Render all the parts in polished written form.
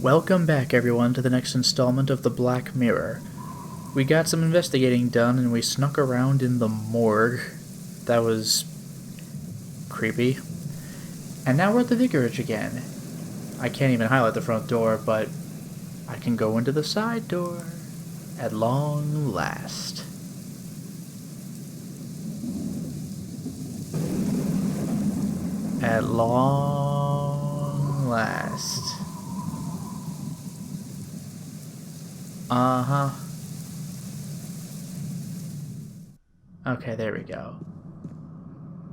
Welcome back, everyone, to the next installment of the Black Mirror. We got some investigating done and we snuck around in the morgue. That was creepy. And now we're at the vicarage again. I can't even highlight the front door, but I can go into the side door at long last. At long last. Uh-huh. Okay, there we go.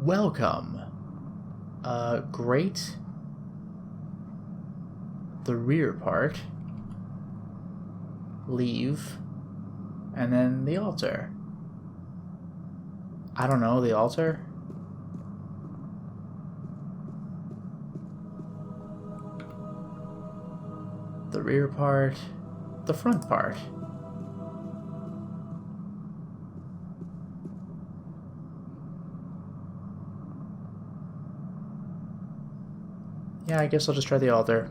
Welcome. Great. The rear part. Leave. And then the altar. I don't know, the altar? The rear part. The front part. Yeah, I guess I'll just try the altar.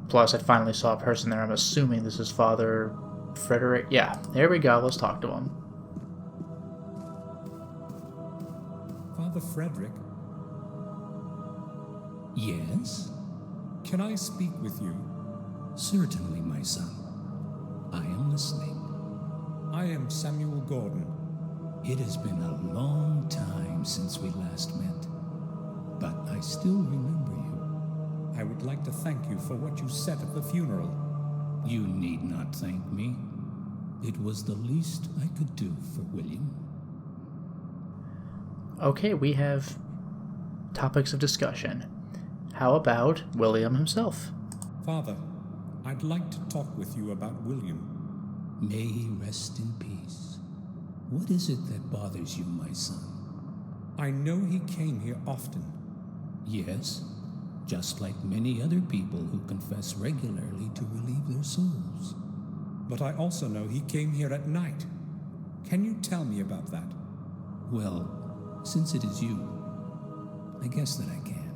Plus, I finally saw a person there. I'm assuming this is Father Frederick. Yeah, there we go. Let's talk to him. Father Frederick? Yes? Can I speak with you? Certainly, my son. I am listening. I am Samuel Gordon. It has been a long time since we last met, but I still remember you. I would like to thank you for what you said at the funeral. You need not thank me. It was the least I could do for William. Okay, we have topics of discussion. How about William himself? Father, I'd like to talk with you about William. May he rest in peace. What is it that bothers you, my son? I know he came here often. Yes, just like many other people who confess regularly to relieve their souls. But I also know he came here at night. Can you tell me about that? Well, since it is you, I guess that I can.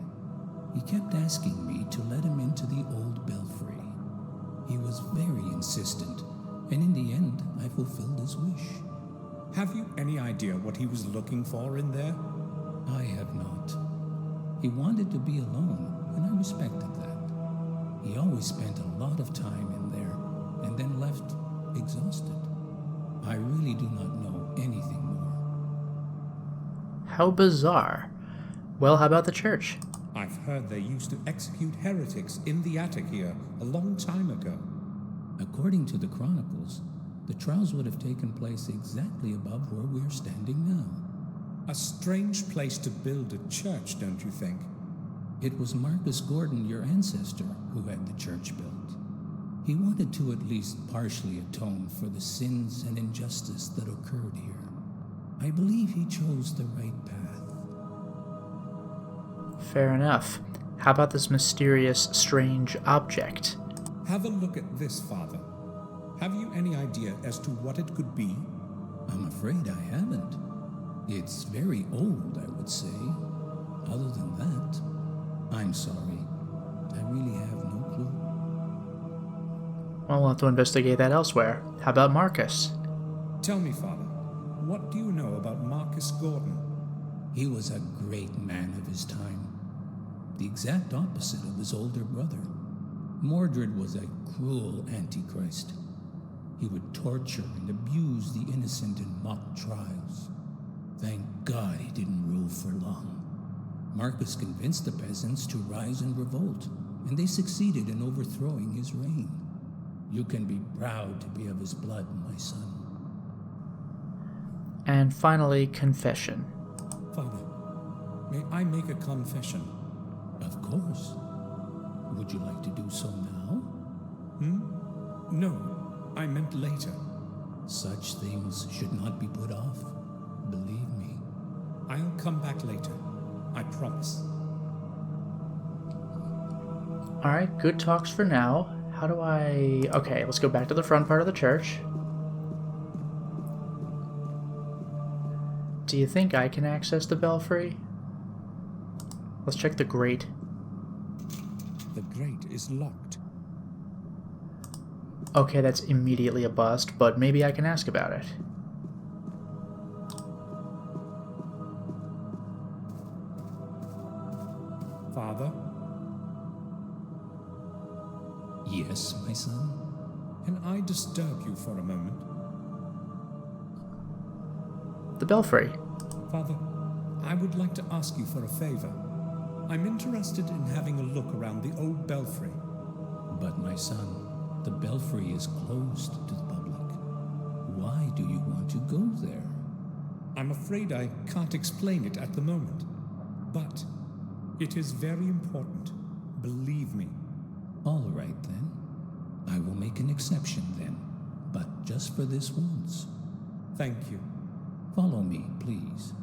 He kept asking me to let him into the old belfry. He was very insistent, and in the end, I fulfilled his wish. Have you any idea what he was looking for in there? I have not. He wanted to be alone, and I respected that. He always spent a lot of time in there, and then left exhausted. I really do not know anything more. How bizarre. Well, how about the church? I've heard they used to execute heretics in the attic here a long time ago. According to the chronicles, the trials would have taken place exactly above where we are standing now. A strange place to build a church, don't you think? It was Marcus Gordon, your ancestor, who had the church built. He wanted to at least partially atone for the sins and injustice that occurred here. I believe he chose the right path. Fair enough. How about this mysterious, strange object? Have a look at this, Father. Have you any idea as to what it could be? I'm afraid I haven't. It's very old, I would say. Other than that, I'm sorry. I really have no clue. Well, we'll have to investigate that elsewhere. How about Marcus? Tell me, Father, what do you know about Marcus Gordon? He was a great man of his time. The exact opposite of his older brother. Mordred was a cruel antichrist. He would torture and abuse the innocent in mock trials. Thank God he didn't rule for long. Marcus convinced the peasants to rise and revolt, and they succeeded in overthrowing his reign. You can be proud to be of his blood, my son. And finally, confession. Father, may I make a confession? Of course. Would you like to do so now? No, I meant later. Such things should not be put off. Believe me. I'll come back later. I promise. Alright, good talks for now. How do I... Okay, let's go back to the front part of the church. Do you think I can access the belfry? Let's check the grate. The grate is locked. Okay, that's immediately a bust, but maybe I can ask about it. Father, Yes, my son? can I disturb you for a moment? The belfry. Father, I would like to ask you for a favor. I'm interested in having a look around the old belfry. But my son, the belfry is closed to the public. Why do you want to go there? I'm afraid I can't explain it at the moment, but it is very important. Believe me. All right, then. I will make an exception, then. But just for this once. Thank you. Follow me, please.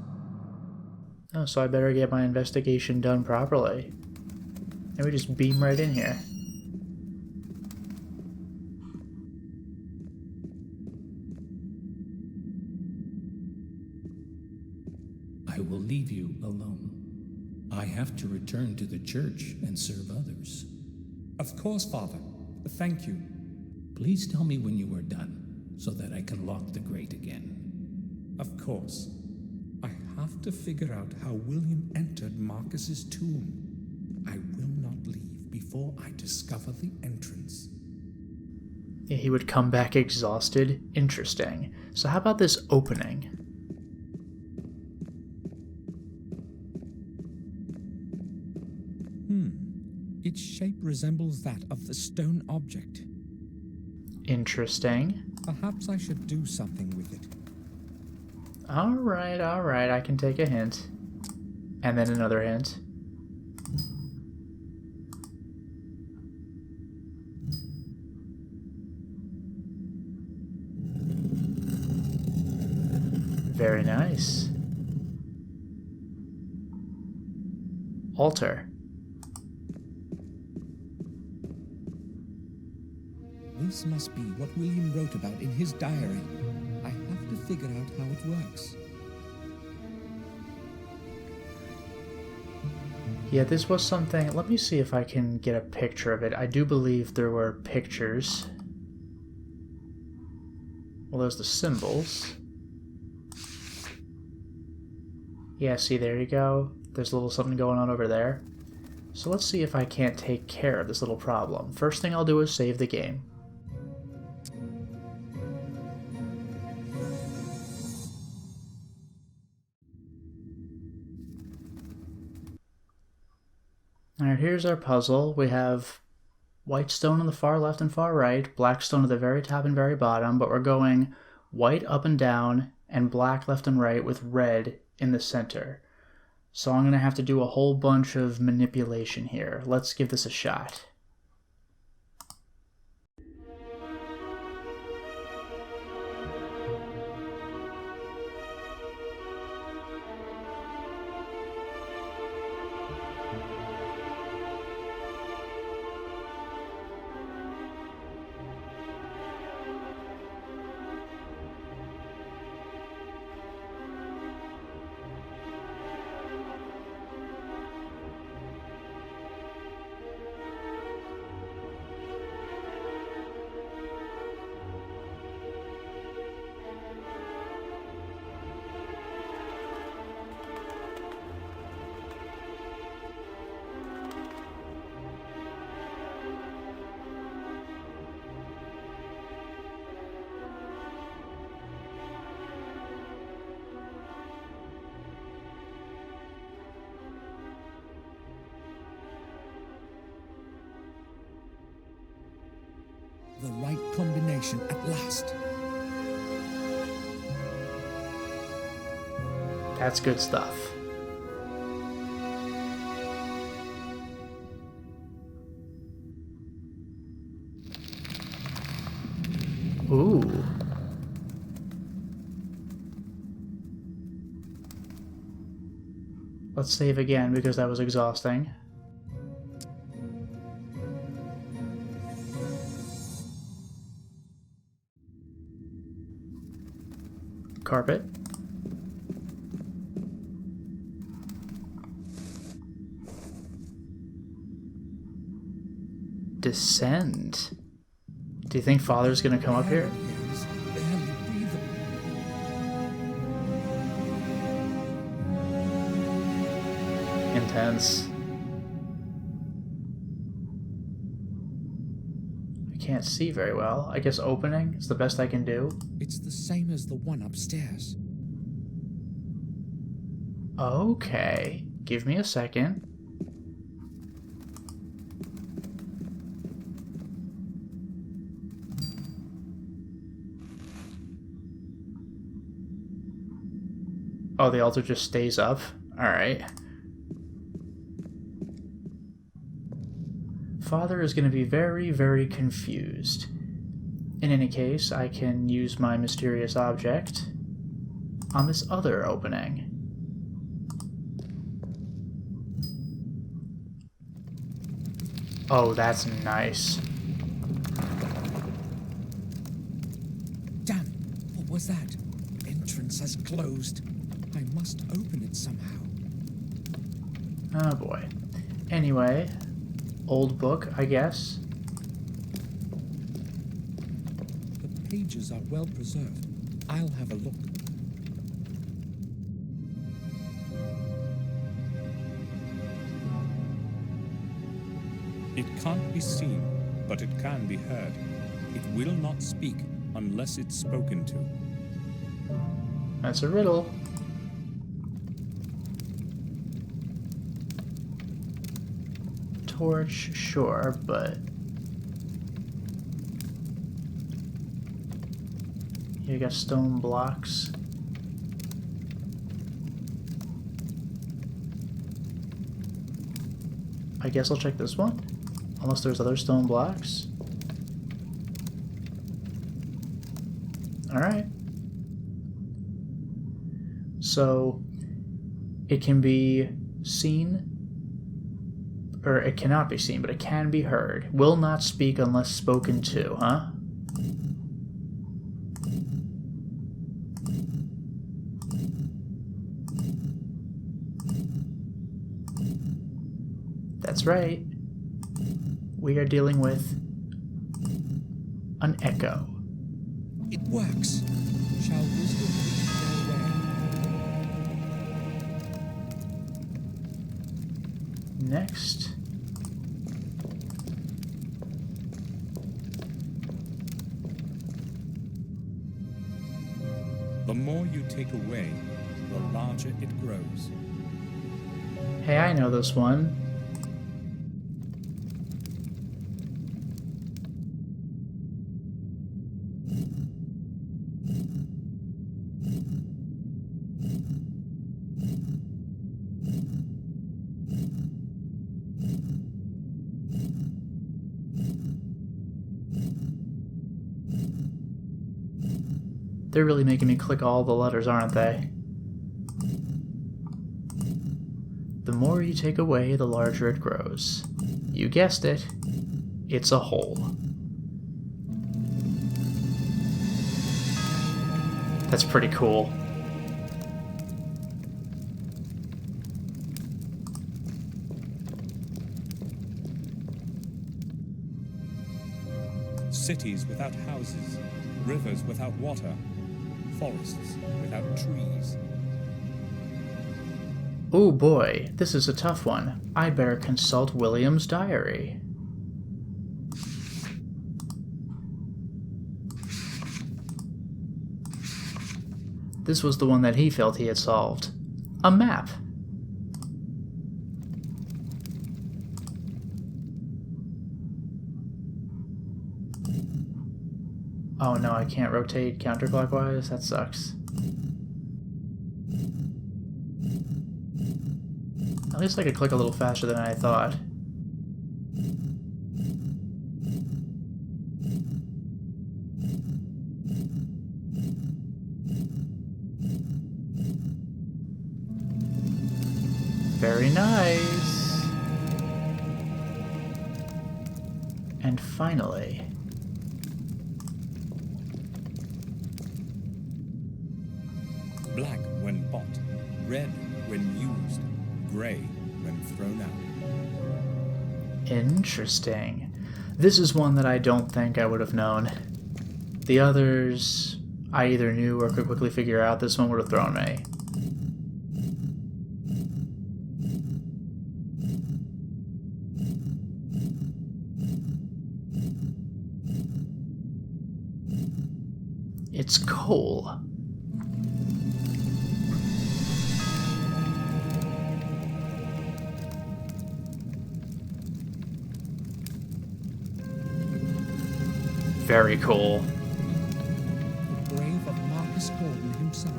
Oh, so I better get my investigation done properly. And we just beam right in here. I will leave you alone. I have to return to the church and serve others. Of course, Father. Thank you. Please tell me when you are done, so that I can lock the grate again. Of course. I have to figure out how William entered Marcus's tomb. I will not leave before I discover the entrance. Yeah, he would come back exhausted. Interesting. So how about this opening? Its shape resembles that of the stone object. Interesting. Perhaps I should do something with it. Alright, I can take a hint. And then another hint. Very nice. Altar. This must be what William wrote about in his diary. I have to figure out how it works. Yeah, this was something. Let me see if I can get a picture of it. I do believe there were pictures. Well, there's the symbols. Yeah, see, there you go. There's a little something going on over there. So let's see if I can't take care of this little problem. First thing I'll do is save the game. Alright, here's our puzzle. We have white stone on the far left and far right, black stone at the very top and very bottom, but we're going white up and down, and black left and right with red in the center. So I'm going to have to do a whole bunch of manipulation here. Let's give this a shot. The right combination at last. That's good stuff. Ooh. Let's save again because that was exhausting. Carpet. Descend. Do you think Father's gonna come up here? It is barely breathable. Intense. I can't see very well. I guess opening is the best I can do. It's the same as the one upstairs. Okay. Give me a second. Oh, the altar just stays up? Alright. Father is going to be very, very confused. In any case, I can use my mysterious object on this other opening. Oh, that's nice. Damn! What was that? Entrance has closed. I must open it somehow. Oh boy. Anyway, old book, I guess. The pages are well preserved. I'll have a look. It can't be seen, but it can be heard. It will not speak unless it's spoken to. That's a riddle. Torch, sure, but you got stone blocks. I guess I'll check this one, unless there's other stone blocks. Alright. So, it can be seen, or it cannot be seen, but it can be heard. Will not speak unless spoken to, huh? That's right. We are dealing with an echo. It works. Shall wisdom lead their way? Next. The more you take away, the larger it grows. Hey, I know this one. They're really making me click all the letters, aren't they? The more you take away, the larger it grows. You guessed it. It's a hole. That's pretty cool. Cities without houses, rivers without water, forests without trees. Oh boy, this is a tough one. I better consult William's diary. This was the one that he felt he had solved. A map. Oh no, I can't rotate counterclockwise? That sucks. At least I could click a little faster than I thought. Very nice. And finally... Black when bought, red when used, gray when thrown out. Interesting. This is one that I don't think I would have known. The others I either knew or could quickly figure out. This one would have thrown me. It's coal. Very cool. The grave of Marcus Gordon himself.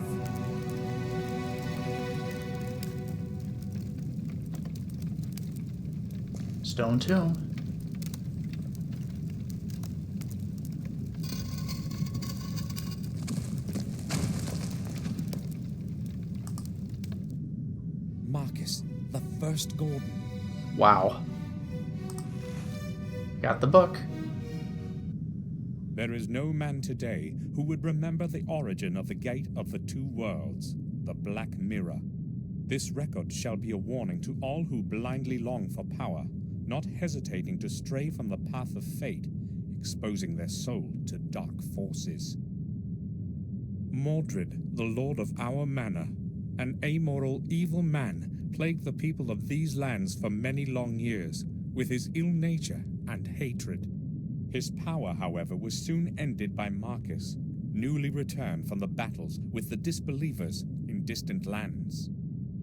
Stone tomb. Marcus, the first Gordon. Wow. Got the book. There is no man today who would remember the origin of the Gate of the Two Worlds, the Black Mirror. This record shall be a warning to all who blindly long for power, not hesitating to stray from the path of fate, exposing their soul to dark forces. Mordred, the lord of our manor, an amoral, evil man, plagued the people of these lands for many long years, with his ill nature and hatred. His power, however, was soon ended by Marcus, newly returned from the battles with the disbelievers in distant lands.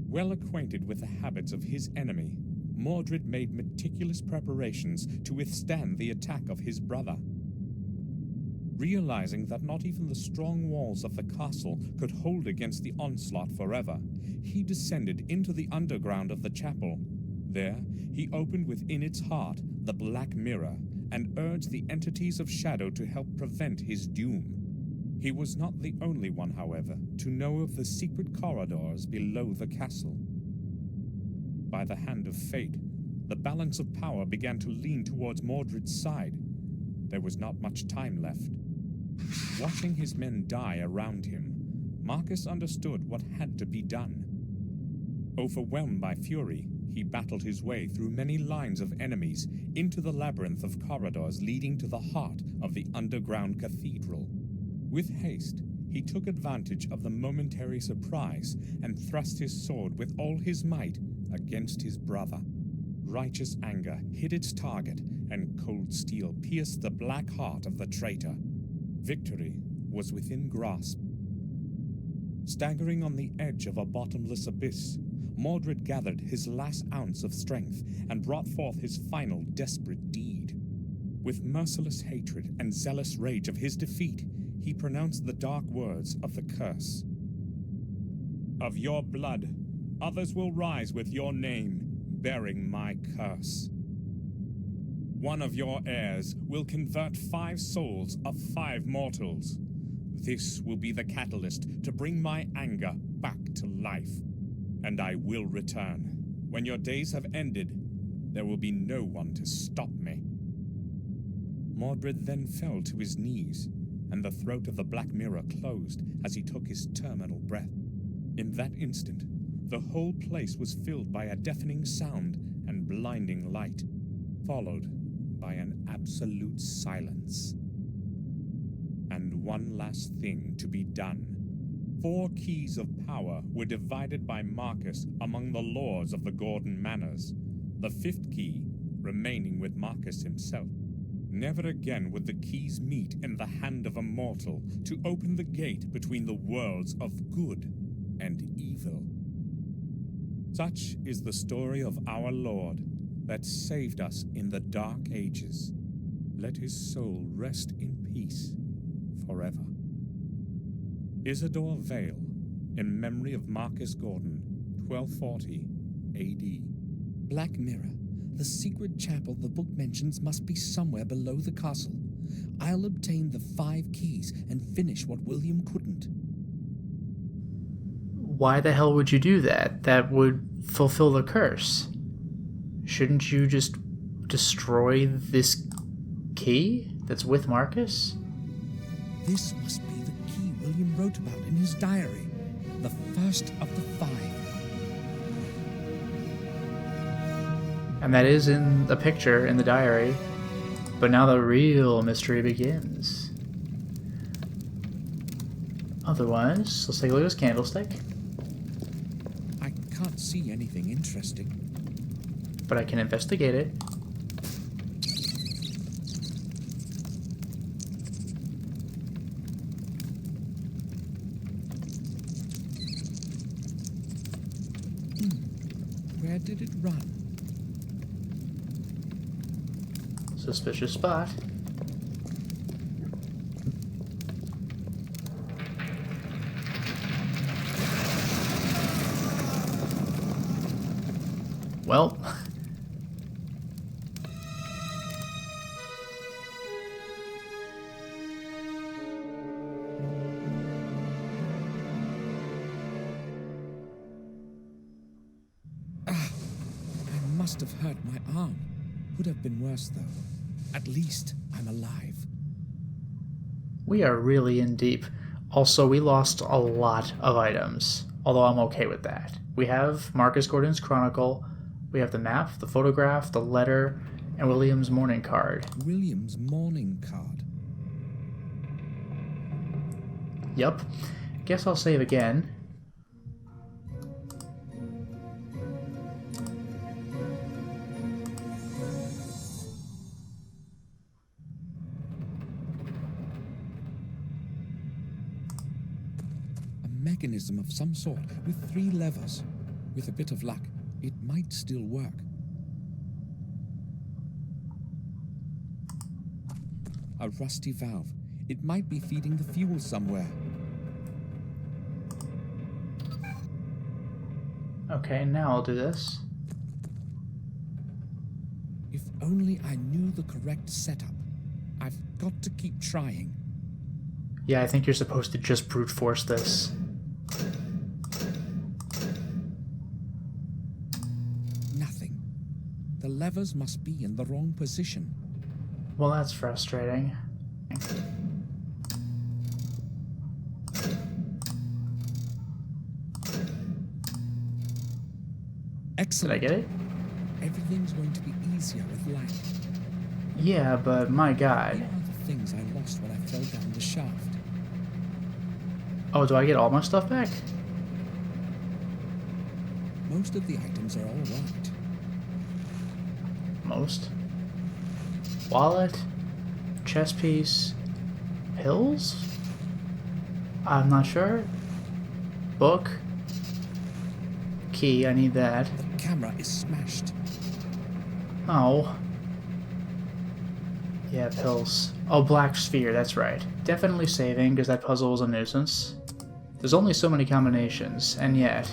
Well acquainted with the habits of his enemy, Mordred made meticulous preparations to withstand the attack of his brother. Realizing that not even the strong walls of the castle could hold against the onslaught forever, he descended into the underground of the chapel. There, he opened within its heart the Black Mirror, and urged the entities of shadow to help prevent his doom. He was not the only one, however, to know of the secret corridors below the castle. By the hand of fate, the balance of power began to lean towards Mordred's side. There was not much time left. Watching his men die around him, Marcus understood what had to be done. Overwhelmed by fury, he battled his way through many lines of enemies into the labyrinth of corridors leading to the heart of the underground cathedral. With haste, he took advantage of the momentary surprise and thrust his sword with all his might against his brother. Righteous anger hit its target, and cold steel pierced the black heart of the traitor. Victory was within grasp. Staggering on the edge of a bottomless abyss, Mordred gathered his last ounce of strength and brought forth his final desperate deed. With merciless hatred and zealous rage of his defeat, he pronounced the dark words of the curse. Of your blood, others will rise with your name, bearing my curse. One of your heirs will convert 5 souls of 5 mortals. This will be the catalyst to bring my anger back to life. And I will return. When your days have ended, there will be no one to stop me. Mordred then fell to his knees, and the throat of the Black Mirror closed as he took his terminal breath. In that instant, the whole place was filled by a deafening sound and blinding light, followed by an absolute silence. And one last thing to be done. 4 keys of power were divided by Marcus among the lords of the Gordon manors, the 5th key remaining with Marcus himself. Never again would the keys meet in the hand of a mortal to open the gate between the worlds of good and evil. Such is the story of our Lord that saved us in the Dark Ages. Let his soul rest in peace forever. Isidore Vale, in memory of Marcus Gordon, 1240 A.D. Black Mirror. The secret chapel the book mentions must be somewhere below the castle. I'll obtain the 5 keys and finish what William couldn't. Why the hell would you do that? That would fulfill the curse. Shouldn't you just destroy this key that's with Marcus? This must be the key William wrote about in his diary. The first of the 5. And that is in the picture in the diary. But now the real mystery begins. Otherwise, let's take a look at this candlestick. I can't see anything interesting. But I can investigate it. Where did it run? Suspicious spot. Well, I must have hurt my arm. Could have been worse, though. At least I'm alive. we are really in deep. Also, we lost a lot of items, although I'm okay with that. We have Marcus Gordon's Chronicle, we have the map, the photograph, the letter, and William's mourning card. William's mourning card. Yup. Guess I'll save again. Mechanism of some sort with 3 levers. With a bit of luck, it might still work. A rusty valve. It might be feeding the fuel somewhere. Okay, now I'll do this. If only I knew the correct setup. I've got to keep trying. Yeah, I think you're supposed to just brute force this. Nothing. The levers must be in the wrong position. Well, that's frustrating. Did Excellent. I get it? Everything's going to be easier with light. Yeah, but my Here god. are the things I lost when I fell down the shaft. Oh, do I get all my stuff back? Most of the items are all right. Most. Wallet, chess piece, pills? I'm not sure. Book, key, I need that. The camera is smashed. Oh. Yeah, pills. Oh, black sphere, that's right. Definitely saving, because that puzzle was a nuisance. There's only so many combinations, and yet...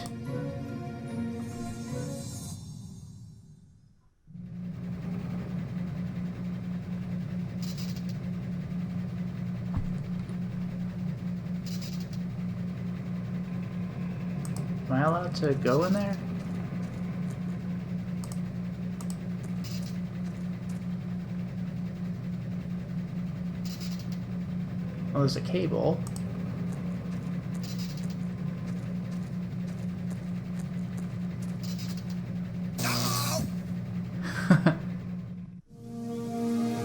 Am I allowed to go in there? Oh, there's a cable.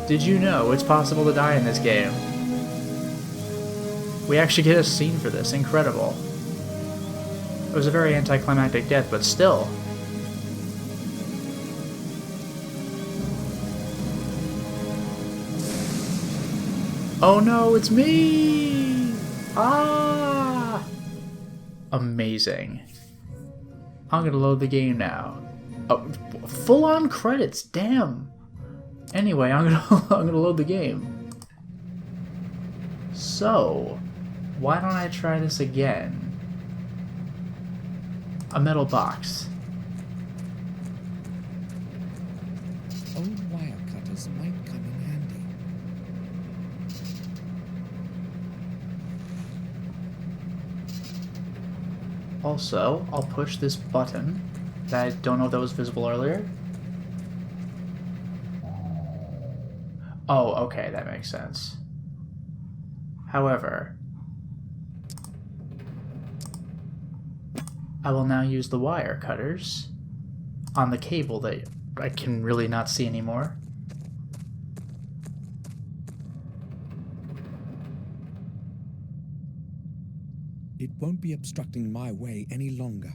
Did you know it's possible to die in this game? We actually get a scene for this. Incredible. It was a very anticlimactic death, but still. Oh no, it's me! Ah! Amazing. I'm gonna load the game now. Oh, full-on credits, damn! Anyway, I'm gonna load the game. So, why don't I try this again? A metal box. Old wire cutters might come in handy. Also, I'll push this button that I don't know if that was visible earlier. Oh, okay, that makes sense. However, I will now use the wire cutters on the cable that I can really not see anymore. It won't be obstructing my way any longer.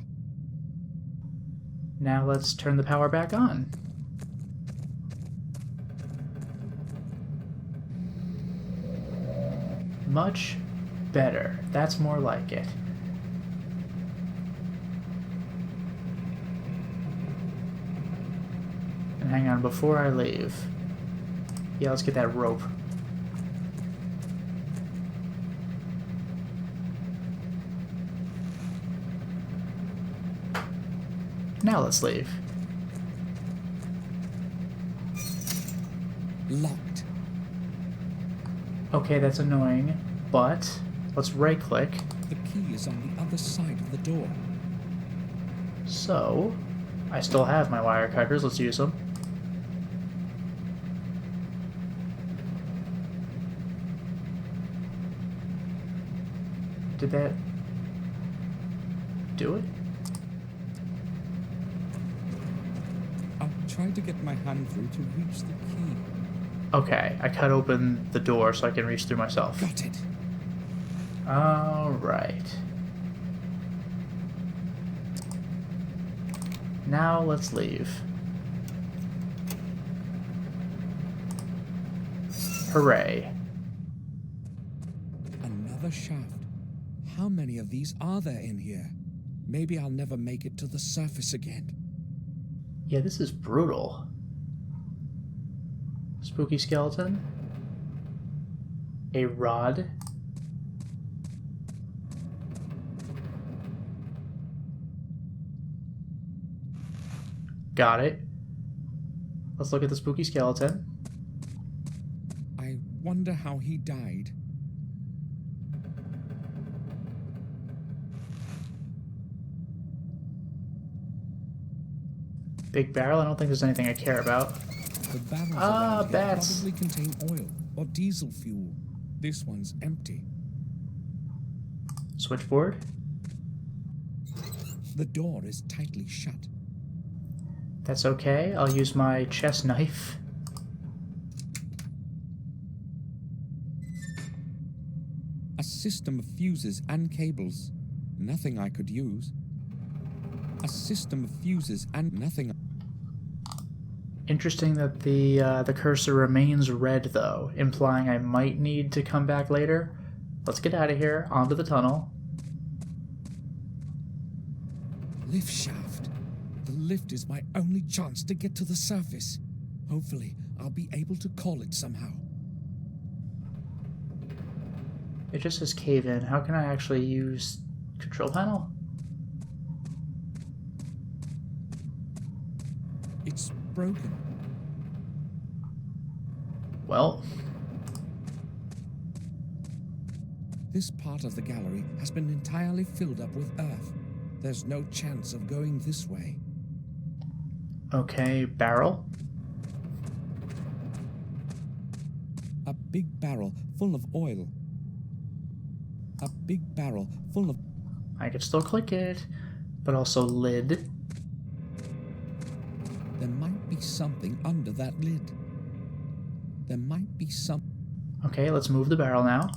Now let's turn the power back on. Much better. That's more like it. And hang on, before I leave... Yeah, let's get that rope. Now let's leave. Locked. Okay, that's annoying, but let's right-click. The key is on the other side of the door. So, I still have my wire cutters. Let's use them. Did that do it? I'll try to get my hand through to reach the key. Okay, I cut open the door so I can reach through myself. Got it. Alright. Now let's leave. Hooray. Another shaft. How many of these are there in here? Maybe I'll never make it to the surface again. Yeah, this is brutal. Spooky skeleton. A rod. Got it. Let's look at the spooky skeleton. I wonder how he died. Big barrel? I don't think there's anything I care about. The barrels around here bats. probably contain oil or diesel fuel. This one's empty. Switchboard? The door is tightly shut. That's okay. I'll use my chest knife. A system of fuses and cables. Nothing I could use. A system of fuses and nothing. Interesting that the cursor remains red, though, implying I might need to come back later. Let's get out of here, onto the tunnel. Lift shaft. The lift is my only chance to get to the surface. Hopefully, I'll be able to call it somehow. It just says cave in. How can I actually use control panel? It's broken. Well, This part of the gallery has been entirely filled up with earth. There's no chance of going this way. okay, barrel. A big barrel full of oil. A big barrel full of... I could still click it, but also lid. There might be something under that lid. There might be some... Okay, let's move the barrel now.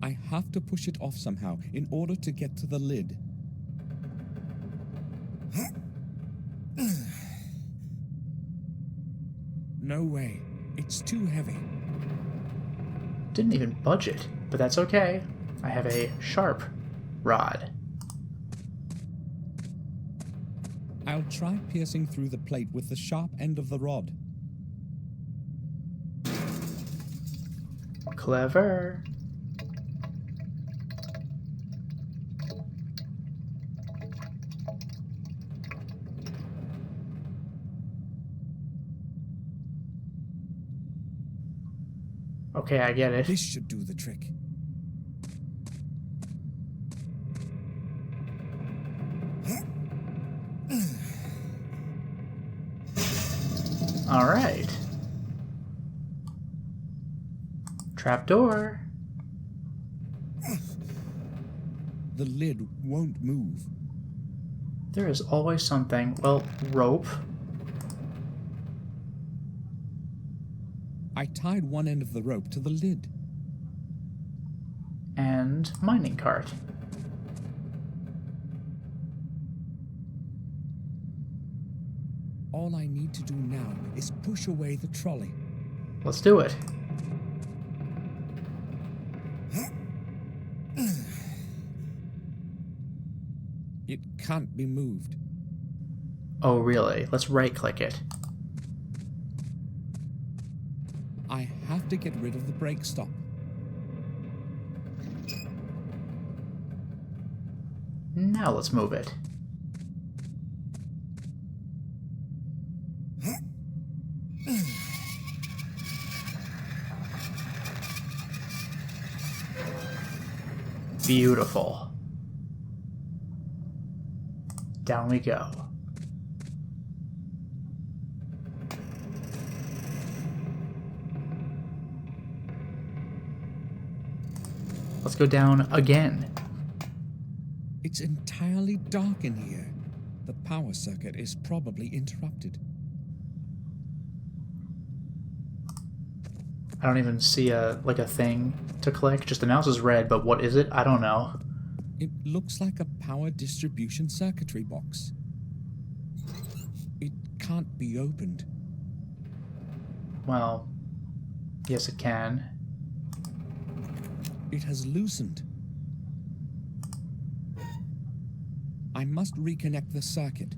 I have to push it off somehow in order to get to the lid. No way. It's too heavy. Didn't even budge it, but that's okay. I have a sharp rod. I'll try piercing through the plate with the sharp end of the rod. Clever. Okay, I get it. This should do the trick. All right. Trapdoor. The lid won't move. There is always something. Well, rope. I tied one end of the rope to the lid. And mining cart. All I need to do now is push away the trolley. Let's do it. It can't be moved. Oh, really? Let's right-click it. I have to get rid of the brake stop. Now let's move it. Beautiful. Down we go. Let's go down again. It's entirely dark in here. The power circuit is probably interrupted. I don't even see a thing to click. Just the mouse is red, but what is it? I don't know. It looks like a power distribution circuitry box. It can't be opened. Well, yes it can. It has loosened. I must reconnect the circuit.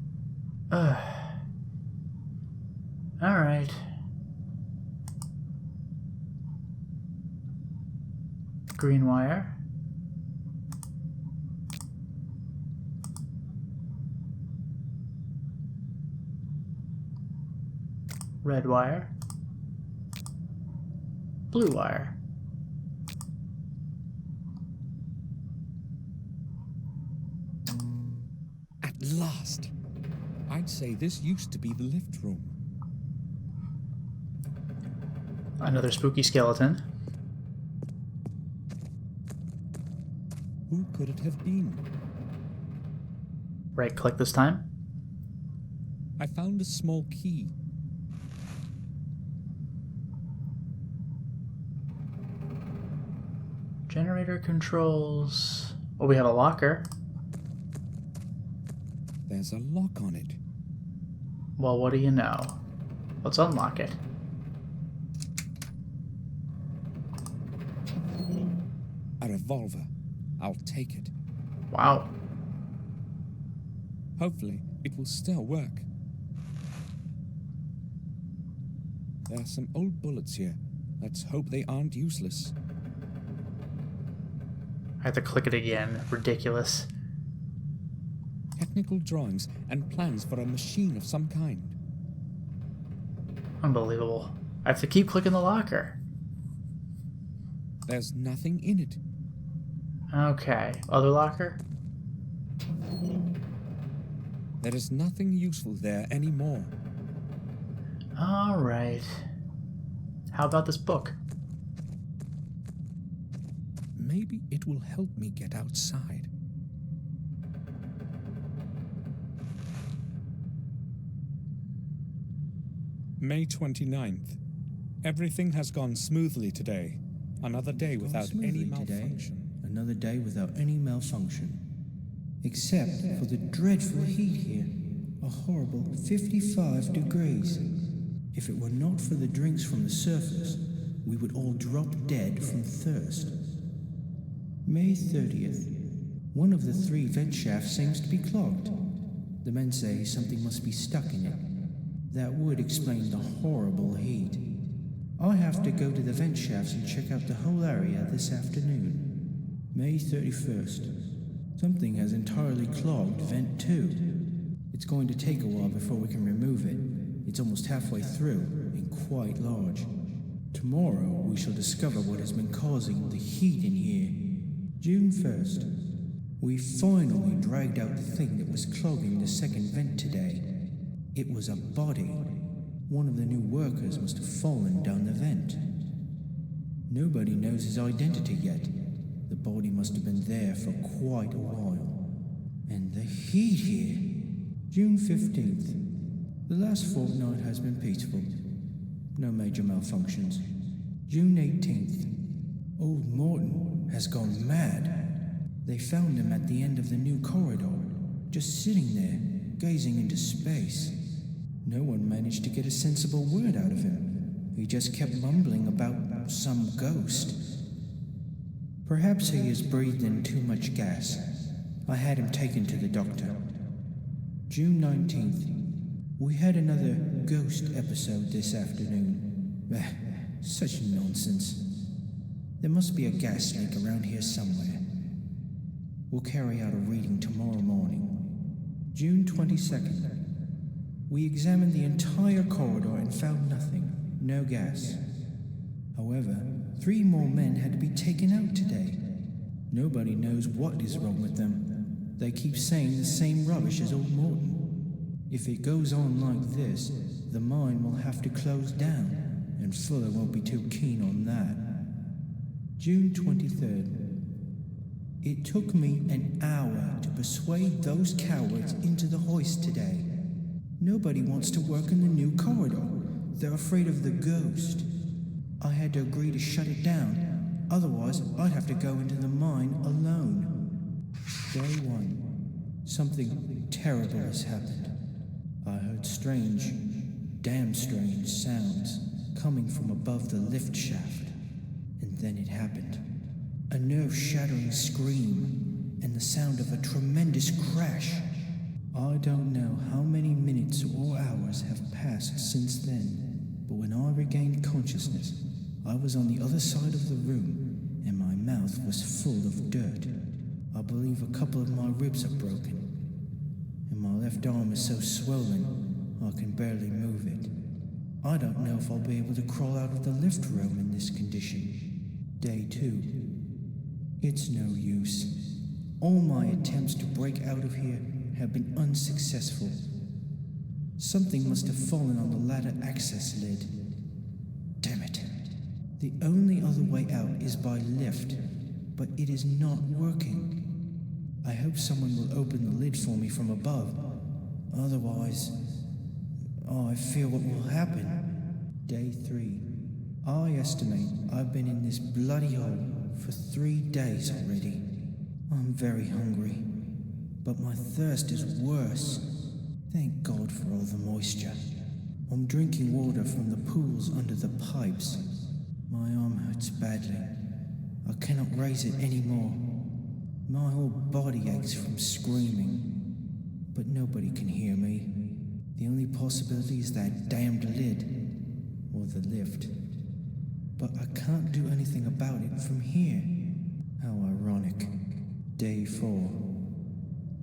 Alright. Green wire. Red wire. Blue wire. At last! I'd say this used to be the lift room. Another spooky skeleton. Who could it have been? Right click this time. I found a small key. Generator controls. Oh, we have a locker. There's a lock on it. Well, what do you know? Let's unlock it. A revolver. I'll take it. Wow. Hopefully, it will still work. There are some old bullets here. Let's hope they aren't useless. I have to click it again. Ridiculous. Technical drawings and plans for a machine of some kind. Unbelievable. I have to keep clicking the locker. There's nothing in it. Okay. Other locker? There is nothing useful there anymore. Alright. How about this book? Maybe it will help me get outside. May 29th. Everything has gone smoothly today. Another day without any malfunction. Another day without any malfunction. Except for the dreadful heat here. A horrible 55 degrees. If it were not for the drinks from the surface, we would all drop dead from thirst. May 30th. One of the 3 vent shafts seems to be clogged. The men say something must be stuck in it. That would explain the horrible heat. I have to go to the vent shafts and check out the whole area this afternoon. May 31st. Something has entirely clogged vent 2. It's going to take a while before we can remove it. It's almost halfway through and quite large. Tomorrow we shall discover what has been causing the heat in here. June 1st. We finally dragged out the thing that was clogging the second vent today. It was a body. One of the new workers must have fallen down the vent. Nobody knows his identity yet. The body must have been there for quite a while. And the heat here. June 15th. The last fortnight has been peaceful. No major malfunctions. June 18th. Old Morton has gone mad. They found him at the end of the new corridor, just sitting there, gazing into space. No one managed to get a sensible word out of him. He just kept mumbling about some ghost. Perhaps he has breathed in too much gas. I had him taken to the doctor. June 19th. We had another ghost episode this afternoon. Such nonsense. There must be a gas leak around here somewhere. We'll carry out a reading tomorrow morning. June 22nd. We examined the entire corridor and found nothing. No gas. However, 3 more men had to be taken out today. Nobody knows what is wrong with them. They keep saying the same rubbish as old Morton. If it goes on like this, the mine will have to close down, and Fuller won't be too keen on that. June 23rd. It took me an hour to persuade those cowards into the hoist today. Nobody wants to work in the new corridor. They're afraid of the ghost. I had to agree to shut it down. Otherwise, I'd have to go into the mine alone. Day 1. Something terrible has happened. I heard strange, damn strange sounds coming from above the lift shaft. And then it happened. A nerve-shattering scream and the sound of a tremendous crash. I don't know how many minutes or hours have passed since then, but when I regained consciousness, I was on the other side of the room, and my mouth was full of dirt. I believe a couple of my ribs are broken, and my left arm is so swollen I can barely move it. I don't know if I'll be able to crawl out of the lift room in this condition. Day 2. It's no use. All my attempts to break out of here have been unsuccessful. Something must have fallen on the ladder access lid. Damn it. The only other way out is by lift, but it is not working. I hope someone will open the lid for me from above. Otherwise, I fear what will happen. Day 3. I estimate I've been in this bloody hole for 3 days already. I'm very hungry, but my thirst is worse. Thank God for all the moisture. I'm drinking water from the pools under the pipes. My arm hurts badly. I cannot raise it anymore. My whole body aches from screaming, but nobody can hear me. The only possibility is that damned lid, or the lift. But I can't do anything about it from here. How ironic. Day 4.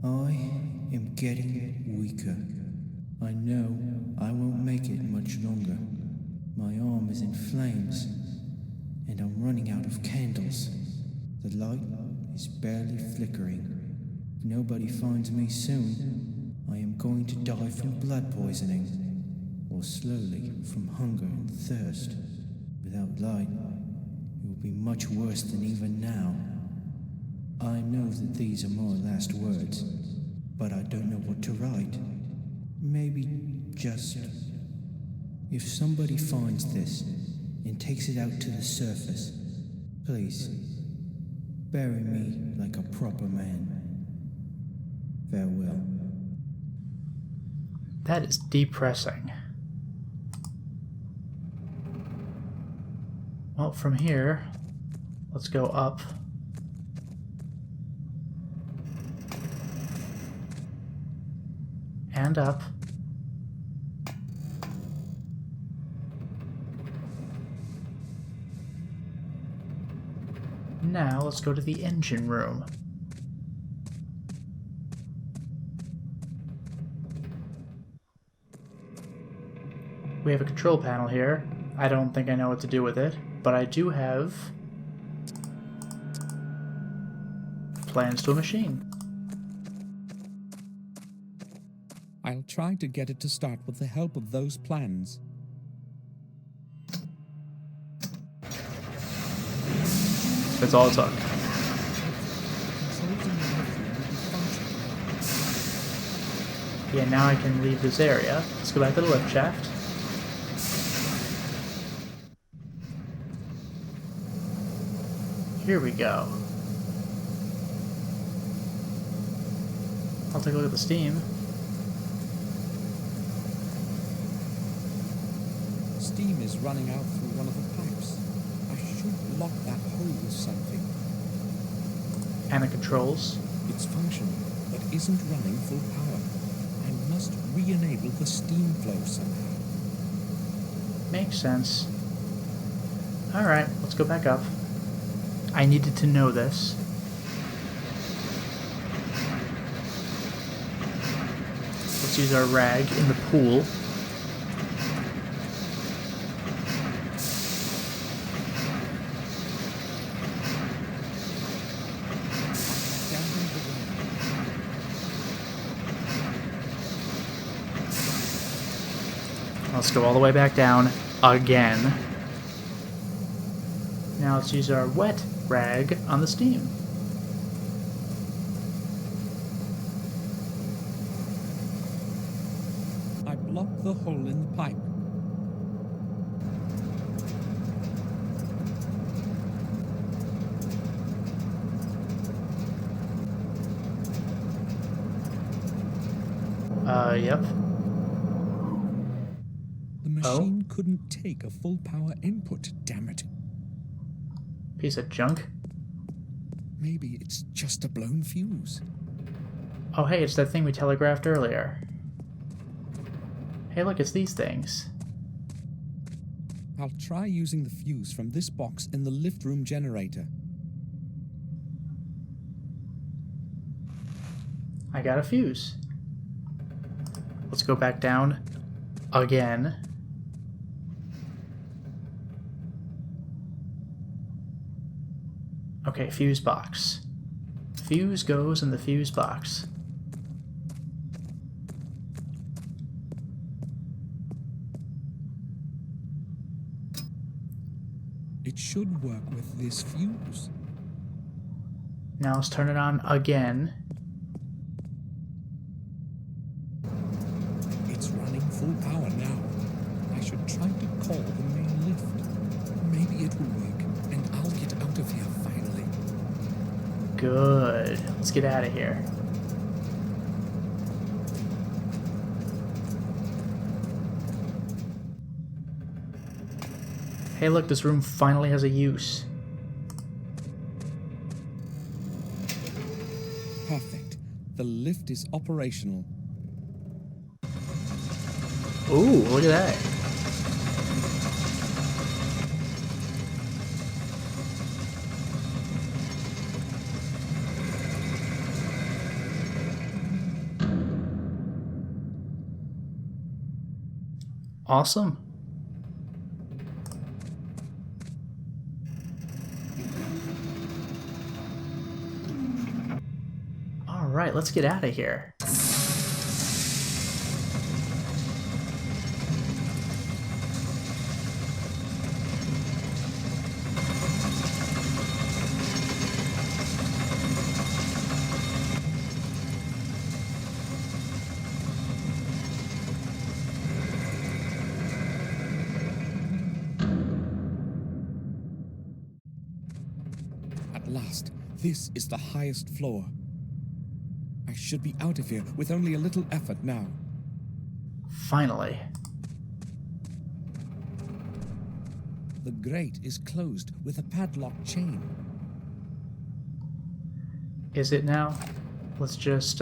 I am getting weaker. I know I won't make it much longer. My arm is in flames, and I'm running out of candles. The light is barely flickering. If nobody finds me soon, I am going to die from blood poisoning, or slowly from hunger and thirst. Without light, it will be much worse than even now. I know that these are my last words, but I don't know what to write. Maybe just... If somebody finds this and takes it out to the surface, please, bury me like a proper man. Farewell. That is depressing. Well, from here, let's go up. And up. Now, let's go to the engine room. We have a control panel here. I don't think I know what to do with it, but I do have plans to a machine. I'll try to get it to start with the help of those plans. That's all it took. Yeah, now I can leave this area. Let's go back to the lift shaft. Here we go. I'll take a look at the steam. Steam is running out through one of the pipes. I should lock that hole with something. And the controls. It's functioning, but isn't running full power. I must re-enable the steam flow somehow. Makes sense. Alright, let's go back up. I needed to know this. Let's use our rag in the pool. Let's go all the way back down again. Now let's use our wet rag on the steam. I blocked the hole in the pipe. Yep. The machine couldn't take a full power input, damn it. Piece of junk. Maybe it's just a blown fuse. Oh hey, it's that thing we telegraphed earlier. Hey look, it's these things. I'll try using the fuse from this box in the lift room generator. I got a fuse. Let's go back down again. Okay, fuse box. Fuse goes in the fuse box. It should work with this fuse. Now let's turn it on again. It's running full power now. I should try to call the main lift. Maybe it will work, and I'll get out of here finally. Good. Let's get out of here. Hey look, this room finally has a use. Perfect. The lift is operational. Ooh, look at that. Awesome. All right, let's get out of here. At last, this is the highest floor. I should be out of here with only a little effort now. Finally. The grate is closed with a padlock chain. Is it now? Let's just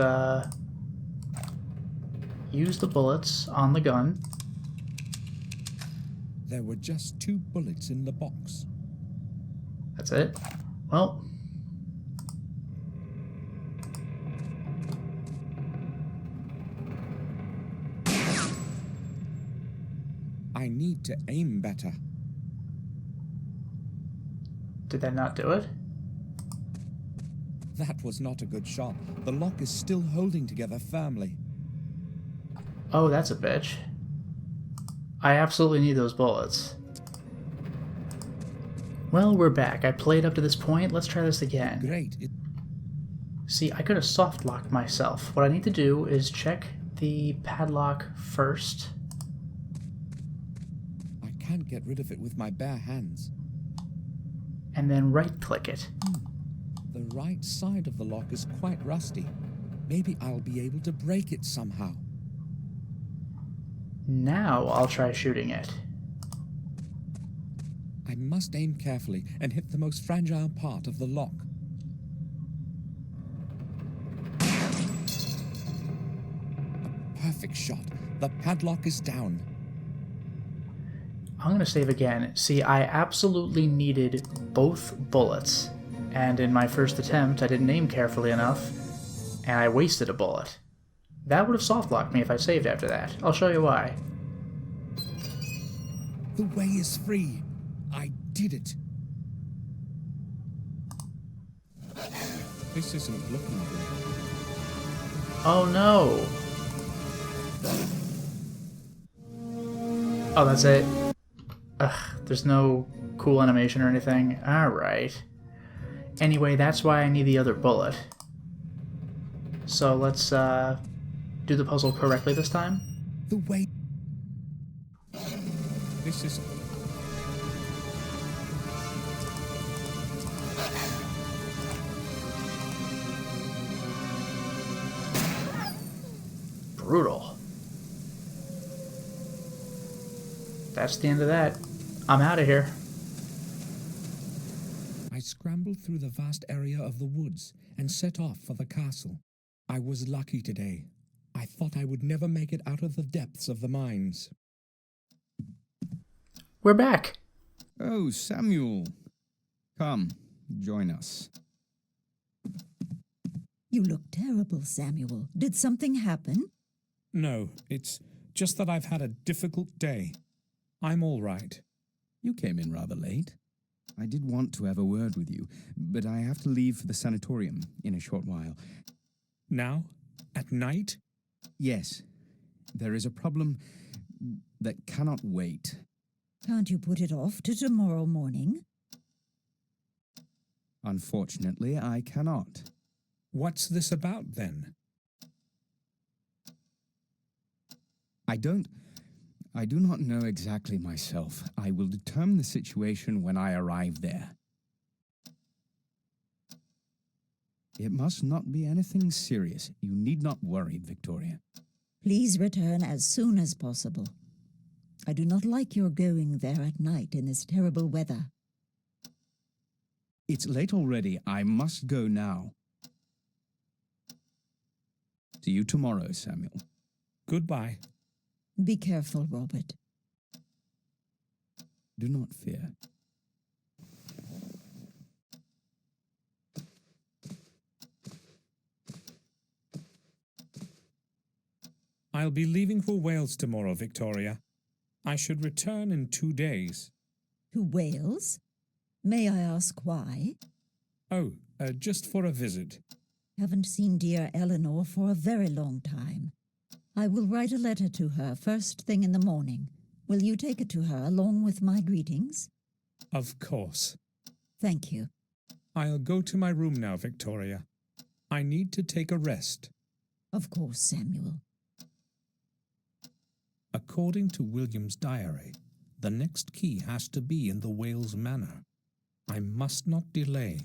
use the bullets on the gun. There were just 2 bullets in the box. That's it. Well, I need to aim better. did that not do it? That was not a good shot. The lock is still holding together firmly. Oh, that's a bitch. I absolutely need those bullets. Well, we're back. I played up to this point. Let's try this again. Great. See, I could have soft locked myself. What I need to do is check the padlock first. I can't get rid of it with my bare hands. and then right-click it. The right side of the lock is quite rusty. Maybe I'll be able to break it somehow. Now I'll try shooting it. I must aim carefully and hit the most fragile part of the lock. A perfect shot. The padlock is down. I'm gonna save again. See, I absolutely needed both bullets, and in my first attempt I didn't aim carefully enough, and I wasted a bullet. That would have soft-locked me if I saved after that. I'll show you why. The way is free. I did it. This isn't looking good. Oh no! Oh, that's it? Ugh, there's no cool animation or anything. Alright. Anyway, that's why I need the other bullet. So let's do the puzzle correctly this time. The way... This isn't... Brutal. That's the end of that. I'm out of here. I scrambled through the vast area of the woods and set off for the castle. I was lucky today. I thought I would never make it out of the depths of the mines. We're back. Oh, Samuel. Come, join us. You look terrible, Samuel. Did something happen? No, it's just that I've had a difficult day. I'm all right. You came in rather late. I did want to have a word with you, but I have to leave for the sanatorium in a short while. Now? At night? Yes, there is a problem that cannot wait. Can't you put it off to tomorrow morning? Unfortunately, I cannot. What's this about, then? I do not know exactly myself. I will determine the situation when I arrive there. It must not be anything serious. You need not worry, Victoria. Please return as soon as possible. I do not like your going there at night in this terrible weather. It's late already. I must go now. See you tomorrow, Samuel. Goodbye. Be careful, Robert. Do not fear. I'll be leaving for Wales tomorrow, Victoria. I should return in 2 days. To Wales? May I ask why? Oh, just for a visit. Haven't seen dear Eleanor for a very long time. I will write a letter to her first thing in the morning. Will you take it to her along with my greetings? Of course. Thank you. I'll go to my room now, Victoria. I need to take a rest. Of course, Samuel. According to William's diary, the next key has to be in the Wales Manor. I must not delay.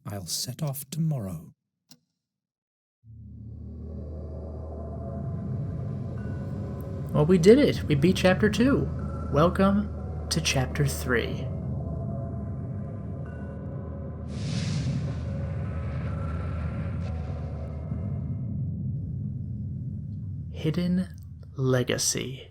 I'll set off tomorrow. Well, we did it. We beat Chapter 2. Welcome to Chapter 3. Hidden Legacy.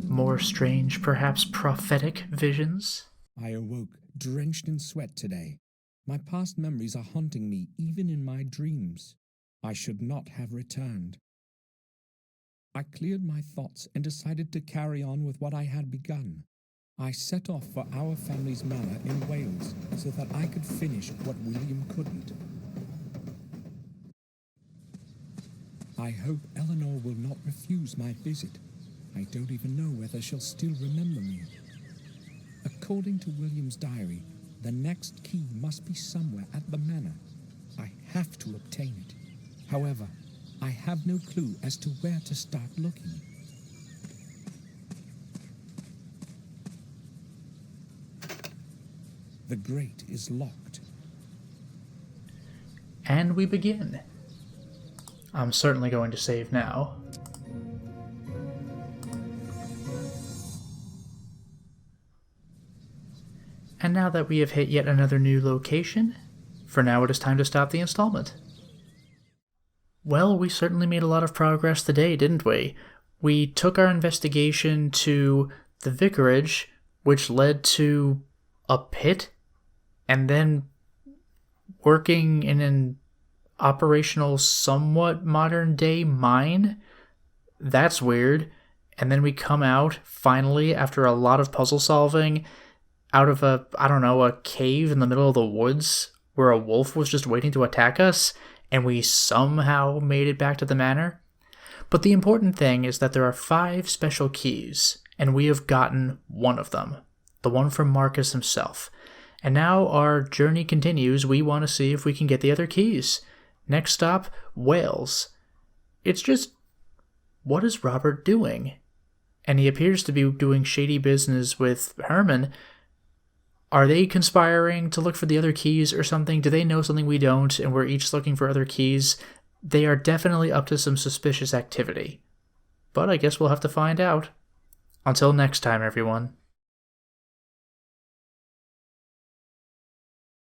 More strange, perhaps prophetic visions? I awoke drenched in sweat today. My past memories are haunting me even in my dreams. I should not have returned. I cleared my thoughts and decided to carry on with what I had begun. I set off for our family's manor in Wales so that I could finish what William couldn't. I hope Eleanor will not refuse my visit. I don't even know whether she'll still remember me. According to William's diary, the next key must be somewhere at the manor. I have to obtain it. However, I have no clue as to where to start looking. The grate is locked. And we begin. I'm certainly going to save now. And now that we have hit yet another new location, for now it is time to stop the installment. Well, we certainly made a lot of progress today, didn't we? We took our investigation to the vicarage, which led to a pit, and then working in an operational, somewhat modern-day mine? That's weird. And then we come out, finally, after a lot of puzzle solving, out of a cave in the middle of the woods where a wolf was just waiting to attack us, and we somehow made it back to the manor. But the important thing is that there are 5 special keys, and we have gotten one of them, the one from Marcus himself. And now our journey continues. We want to see if we can get the other keys. Next stop, Wales. It's just, what is Robert doing? And he appears to be doing shady business with Herman. Are they conspiring to look for the other keys or something? Do they know something we don't and we're each looking for other keys? They are definitely up to some suspicious activity. But I guess we'll have to find out. Until next time, everyone.